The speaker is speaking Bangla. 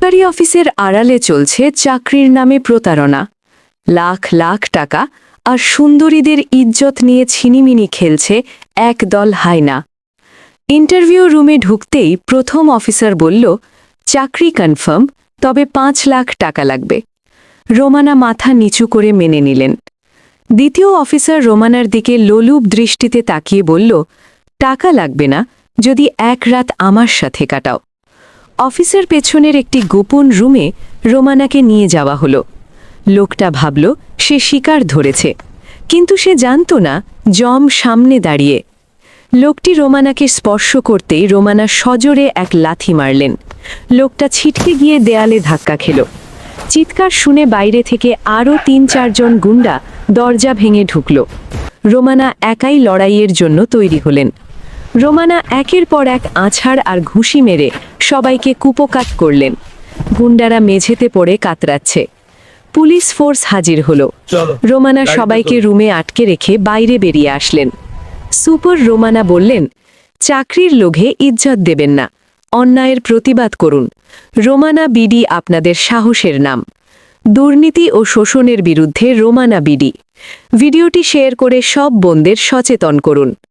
সরকারি অফিসের আড়ালে চলছে চাকরির নামে প্রতারণা। লাখ লাখ টাকা আর সুন্দরীদের ইজ্জত নিয়ে ছিনিমিনি খেলছে একদল হায়না। ইন্টারভিউ রুমে ঢুকতেই প্রথম অফিসার বলল, চাকরি কনফার্ম, তবে 5 লাখ টাকা লাগবে। রোমানা মাথা নিচু করে মেনে নিলেন। দ্বিতীয় অফিসার রোমানার দিকে লোলুপ দৃষ্টিতে তাকিয়ে বলল, টাকা লাগবে না, যদি এক রাত আমার সাথে কাটাও। অফিসের পেছনের একটি গোপন রুমে রোমানাকে নিয়ে যাওয়া হলো। লোকটা ভাবল সে শিকার ধরেছে, কিন্তু সে জানত না জম সামনে দাঁড়িয়ে। লোকটি রোমানাকে স্পর্শ করতেই রোমানা সজোরে এক লাথি মারলেন। লোকটা ছিটকে গিয়ে দেয়ালে ধাক্কা খেল। চিৎকার শুনে বাইরে থেকে আরও 3-4 জন গুন্ডা দরজা ভেঙে ঢুকল। রোমানা একাই লড়াইয়ের জন্য তৈরি হলেন। রোমানা একের পর এক আছাড় আর ঘুষি মেরে সবাইকে কুপোকাত করলেন। গুন্ডারা মেঝেতে পড়ে কাতরাচ্ছে। পুলিশ ফোর্স হাজির হলো। রোমানা সবাইকে রুমে আটকে রেখে বাইরে বেরিয়ে আসলেন। সুপার রোমানা বললেন, চাকরির লোভে ইজ্জত দেবেন না, অন্যায়ের প্রতিবাদ করুন। রোমানা বিডি আপনাদের সাহসের নাম। দুর্নীতি ও শোষণের বিরুদ্ধে রোমানা বিডি। ভিডিওটি শেয়ার করে সব বোনদের সচেতন করুন।